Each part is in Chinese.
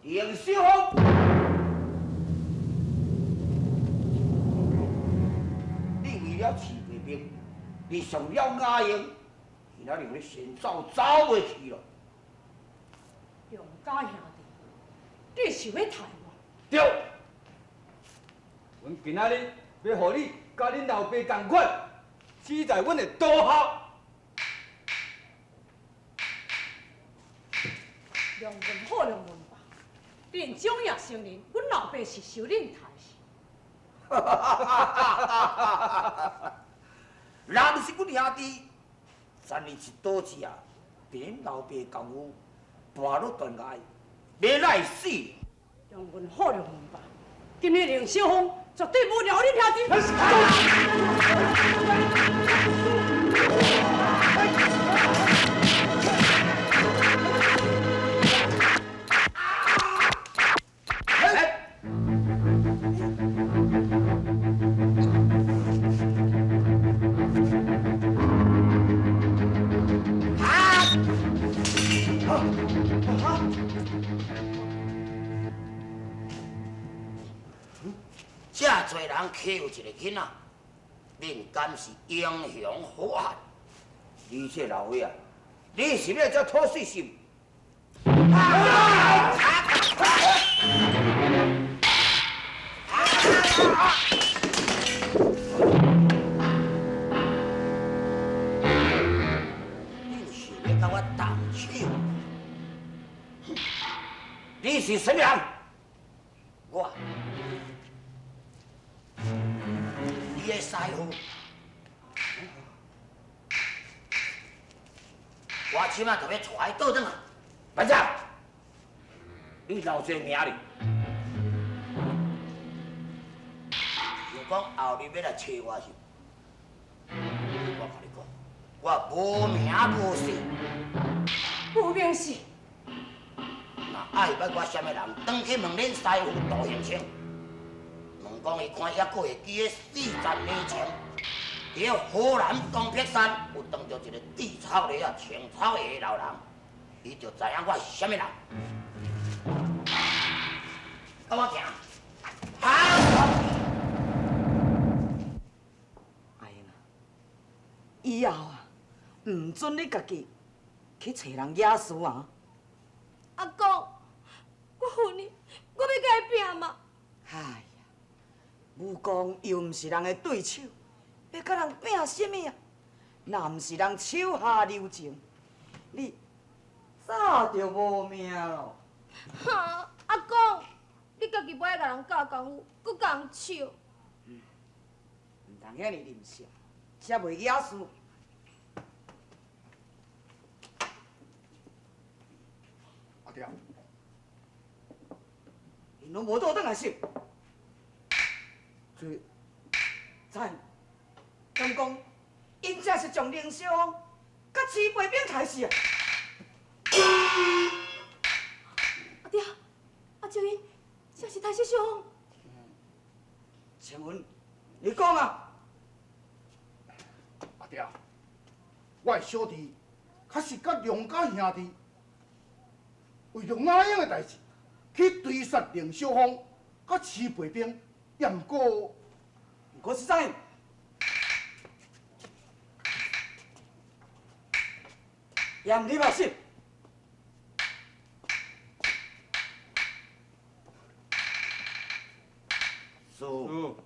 杨小红，你为了饲卫兵，你上了雅营，现在让你先走袂去了。杨家兄弟，你想要杀我？对，阮今仔日要互你甲恁老爸同款，死在阮的刀下。良问好，良问吧。恁长也承认，阮老爸是受恁害死。若不是阮兄弟，昨日一刀子啊，被恁老爸共有跋落断崖，要来死。良问好，良问吧。今日凌小凤绝对无聊恁兄弟。这多人欺负一个囡仔，恁敢是英雄好汉？你这老伙啊，你是要这土水心？你是要甲我动手？你是什么人？我。你的师傅，我即马就要带伊倒转来。班长，你留一个名哩。如讲后日要来找我时，我甲你讲，我无名无姓。无名氏。若爱捌我什么人，转去问恁师傅杜行清。讲伊看抑阁会记个40年前，伫个河南东碧山有撞着一个地草泥啊青草下的老人，伊就知影我是啥物人。跟我行，好！哎呀，以后啊，唔准你家己去找人野事啊！阿公，我恨你，我要甲伊拼嘛！哎。武功又唔是人的对手，要甲人拼什么啊？若唔是人手下留情，你早就无命咯。哈，阿公，你家己不爱甲人教功夫，搁甲人笑。唔通遐尼吝啬，才袂野事。阿爹，因拢无倒转来说。咱敢讲，因这是将凌小凤甲饲卫兵害死啊！阿爹，阿舅因这是太小凤。请问，你讲啊？阿爹，我的小弟确实甲梁家兄弟为着雅英的代志，去追杀凌小凤，甲饲卫兵，也毋过是啥？也唔你把信。师，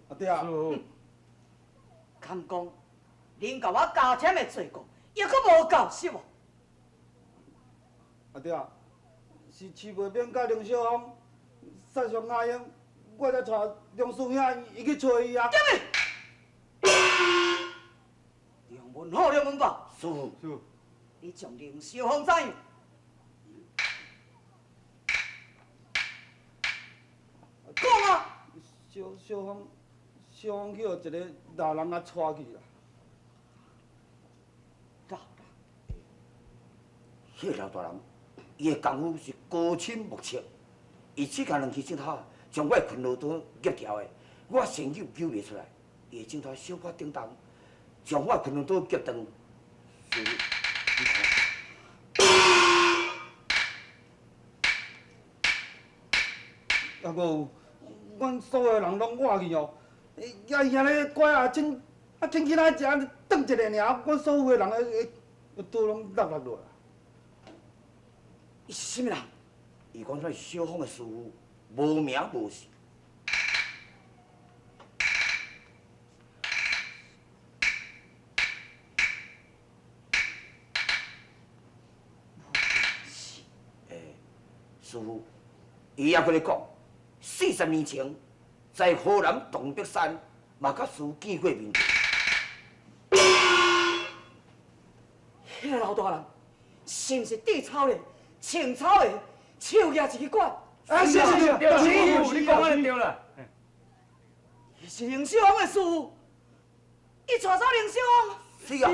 阿爹，敢讲，恁甲我加添的罪过，也阁无够是无？阿爹啊，是徐培炳甲林小芳杀伤阿英，我才带梁师兄伊去找伊啊。梁文好，梁文宝，师傅，是。你将林小芳怎样？讲啊！小芳去互一个老人啊带去啦。迄个老大人，伊的功夫是高深莫测，伊只干两支镜头，将我的困路刀夹条的，我身手揪袂出来，伊的镜头小可叮当，将我的困路刀夹断。师傅，你看。还阁有，阮所有人拢活去哦，也兄咧乖啊，真起来食，转一个尔，阮所有的人个刀拢落落。伊是甚物人？伊讲说是小芳的师傅，无名无姓。师傅，伊还搁咧讲，40年前在河南东北山，嘛甲师傅见过面。迄个老大人是毋是地草的、青草的，手举一支管？啊，是，你讲安尼对啦。伊是林小芳的师傅，伊带走林小芳。是啊。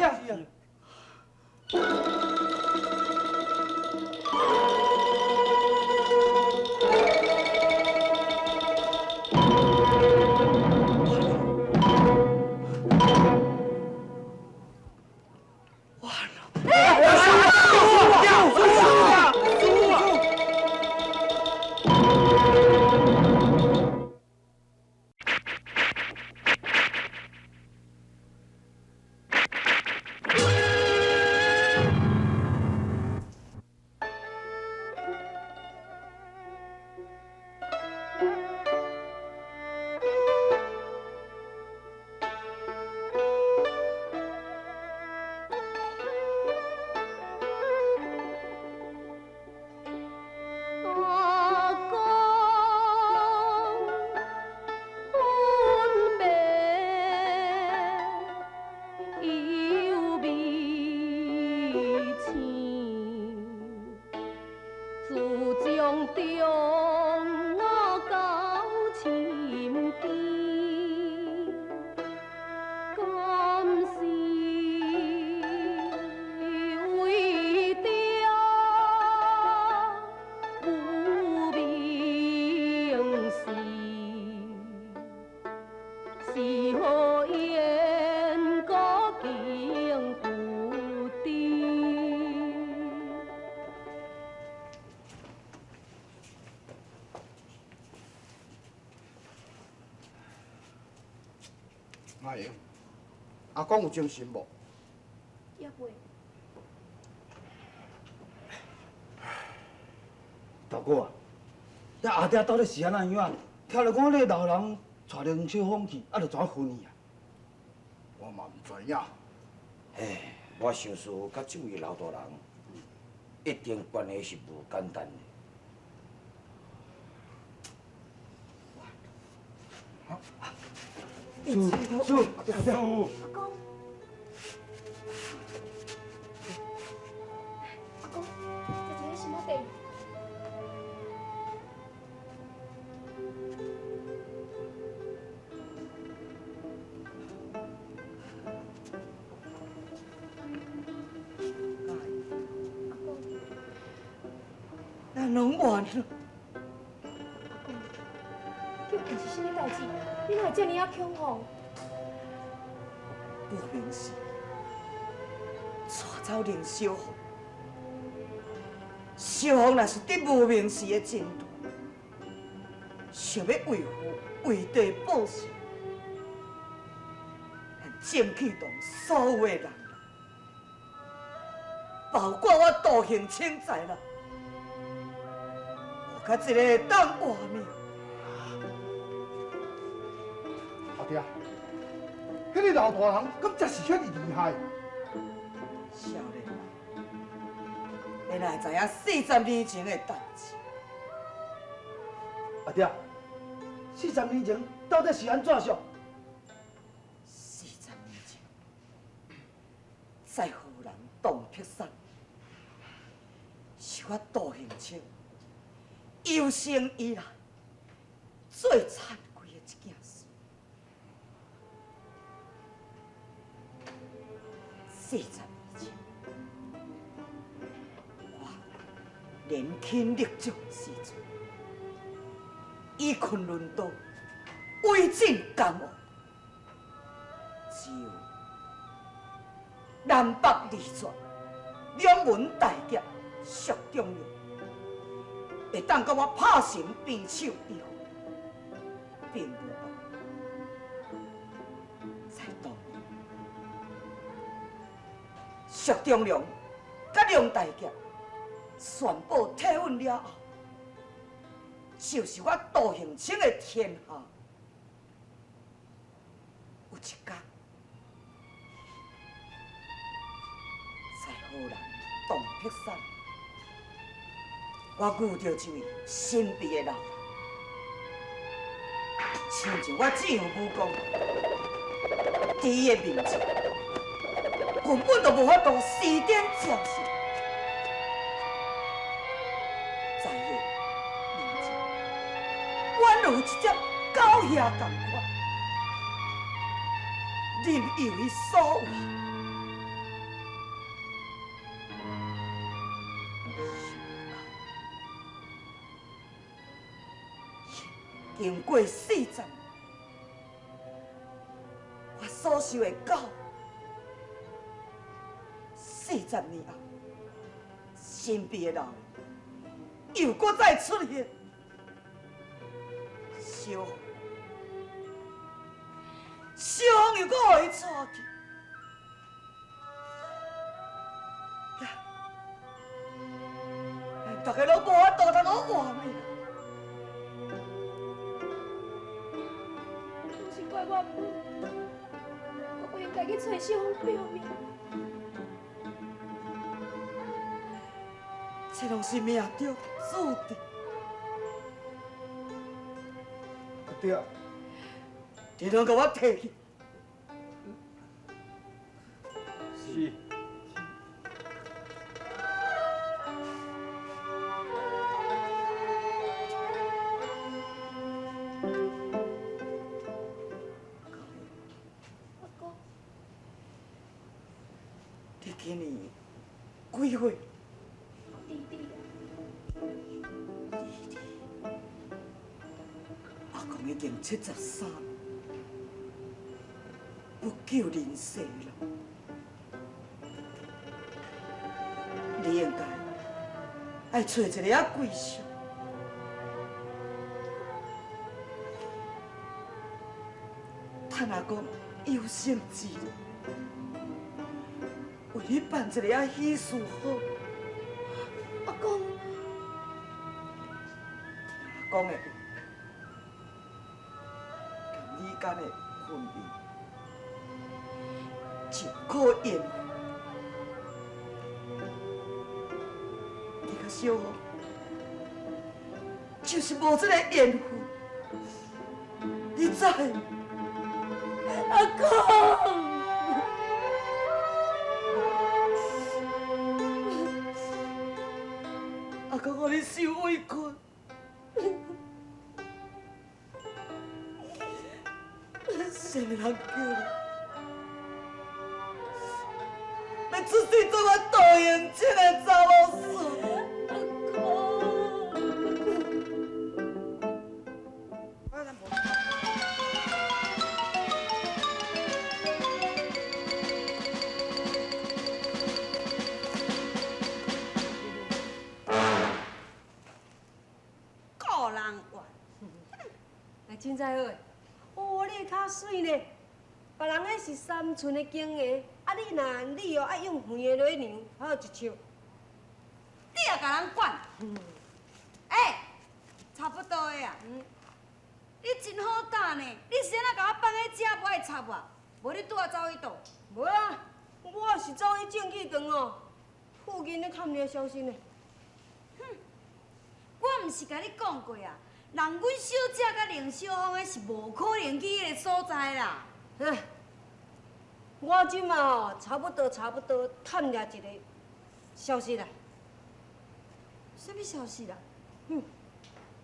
阿英，阿公有精神无？也袂。大哥啊，遐阿爹到底是安怎样？听着讲，你老人带林小芳去，啊，就怎分去啊？我嘛唔知影。唉，我想说，甲这位老大人，一定关系是无简单的。师傅，阿公，阿公，这一个什么地？咱拢完了。究竟是什么代志？你哪会这么啊恐慌？不明是带走林小芳，小芳若是伫无明时的前途，想要为父为地报仇，咱正启动所有的人，包括我杜行清在内，我甲一个会当活命。阿爹，迄个老大人敢真是遐尼厉害？少年人，要你哪会知影40年前的代志？阿爹，40年前到底是安怎上？ 40年前，在河南洞劈山，是我杜兴清有生以来最惭愧的一件事。40年前，我年轻力壮时阵，以昆仑岛威震江湖。 只有南北二绝两门大劫蜀中人，会当甲我拍成平手以后，并无在当年，蜀中良甲梁大劫宣布退稳了后，就是我杜兴清的天下。有一天。 河南洞劈山，我遇到一位神秘的人，亲像我这样武功，在伊的面前，根本就无法度施展招式。在伊的面前，宛如一只狗仔同款，任由伊所为。 经过40年，我所受的教，40年后，身边的人又搁再出现，小红又搁互伊带去，大家拢无法度通好活命。 怪我唔好，我不应该去找小红表面。这拢是命中注定。阿爹，你拢甲我摕去。是。你今年几岁？弟弟，阿公已经73，不久人世了。你应该爱找一个啊贵相，趁阿公有生之年。 为你办一个啊喜事好，阿公，阿公会将你间的婚姻就可延续。你甲小红就是无这个缘分，你知？阿公。 阿公，互你受委屈，什么人叫你？要出世做我杜永清的查某孙。个人玩，来凊彩好，哦，你较水呢。别人迄是三寸的经验，啊你哦爱用圆的螺娘，还有一笑。你也甲人管？哎，差不多的啊。你真好打呢，你先啊甲我放喺遮，不爱插我，无你拄啊走去倒。无啊，我是走去正气堂哦。附近咧探听消息呢。我毋是甲你讲过啊，人阮小姐甲凌小芳的是无可能去迄个所在啦。唉，我即马吼差不多探掠一个消息啦。什么消息啦？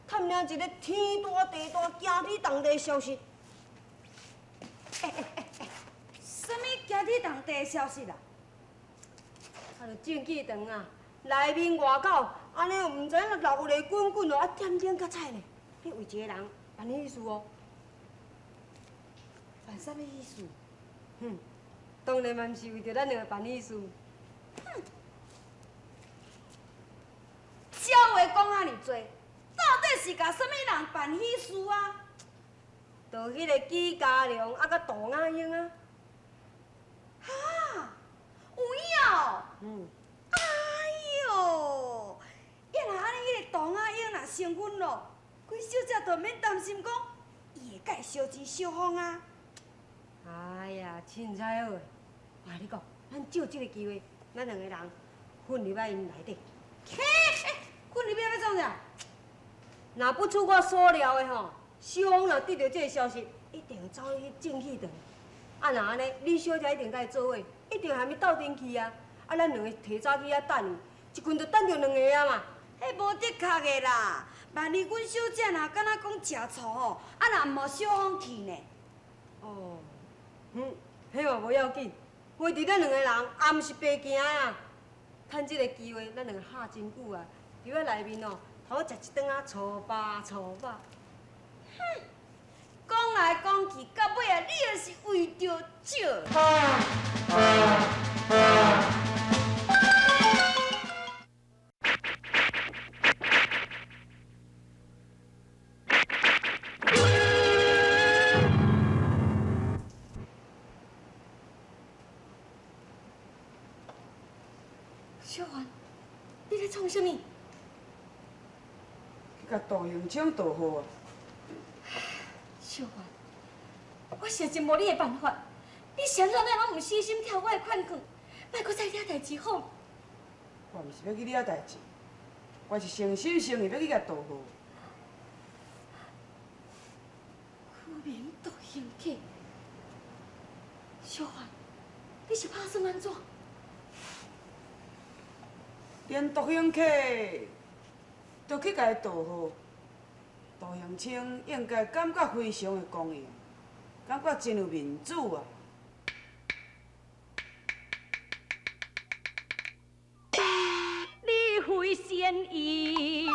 探掠一个天大地大、惊天动地的消息。什么惊天动地的消息啦？啊，就证据长啊，内面外口，安尼毋知影流泪滚滚哦，点点较彩呢。你为一个人办迄事哦，办什么意思？当然嘛，毋是为着咱两个办迄事。少话讲遐尼多，到底是甲什么人办喜事啊？就迄个纪家良啊，甲杜雅英啊。哈，有影？哎哟，要若安尼，迄个杜雅英若成婚咯，阮小姐就免担心讲，伊会甲伊烧钱烧风啊。哎呀，凊彩好诶！我甲你讲，咱借即个机会，咱两个人混入来因内底。阮入边要创啥？若不出我所料的吼，小芳若得到这个消息，一定走去正气堂。啊，若安尼，李小姐一定甲伊做伙，一定还没斗阵去啊！啊，咱两个提早去遐等伊，一群就等着两个啊嘛。迄无的确的啦，万一阮小姐若敢若讲食醋吼，啊若毋无小芳去呢？哦，迄嘛无要紧，话伫咱两个人也毋是白行啊。趁即个机会，咱两个哈真久啊，伫遐内面哦，头食一顿啊醋巴。讲来讲去，到尾啊，你也是为着少。小环，你咧创啥物？去甲杜永清道好啊！小环，我实真无你的办法，你谁人拢毋死心跳我的款款，莫搁再惹代志好。我毋是要去惹代志，我是诚心诚意要去甲道好。苦名杜兴客，小环，你是打算安怎？连杜永客都去甲伊道好，杜永清应该感觉非常的光荣，感觉真有面子啊！你非善意。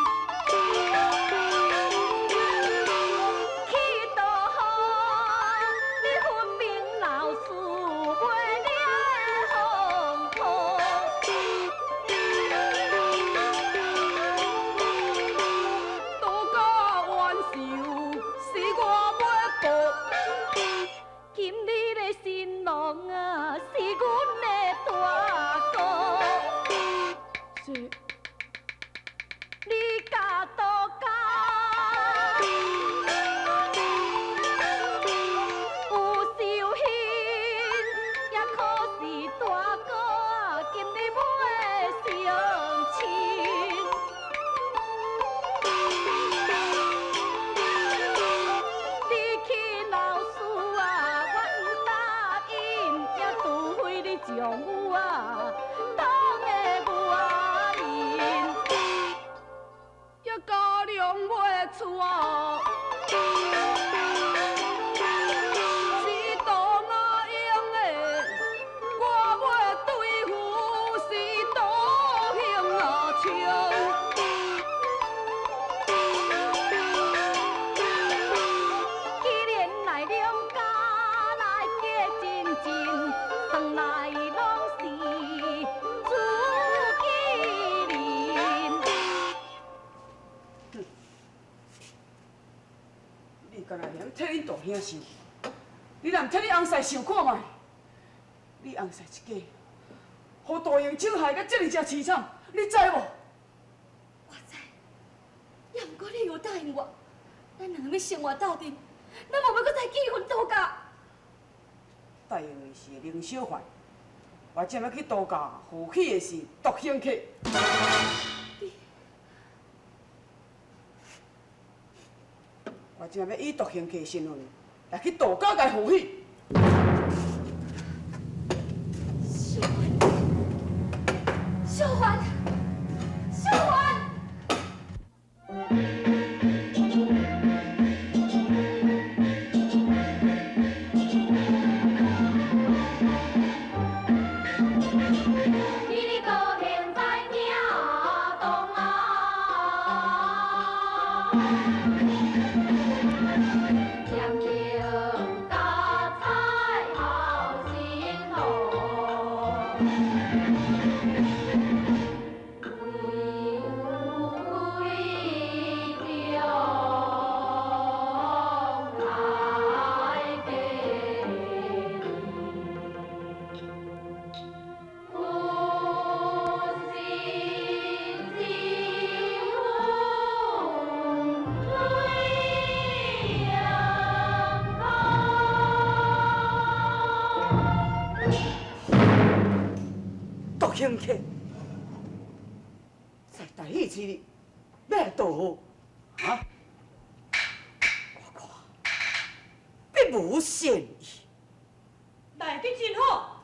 替恁大兄想，你若毋替你翁婿想看卖，你翁婿一家，互杜永清害甲这么凄惨，你知无？我知，也毋过你有答应我，咱两个要生活斗阵，咱无要搁再结婚度假。答应的是凌小环，我正要去度假，负起的是独行客。我正要以独行客身份来去度假，该负起。小环，小环。独行客，在大喜之日要来渡河，啊！我看必无善意。来得真好。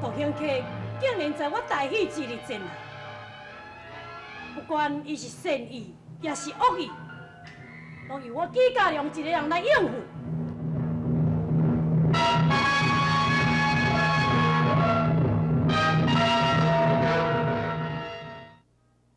独行客竟然在我大喜之日前来，不管伊是善意也是恶意，都由我纪家良一个人来应付。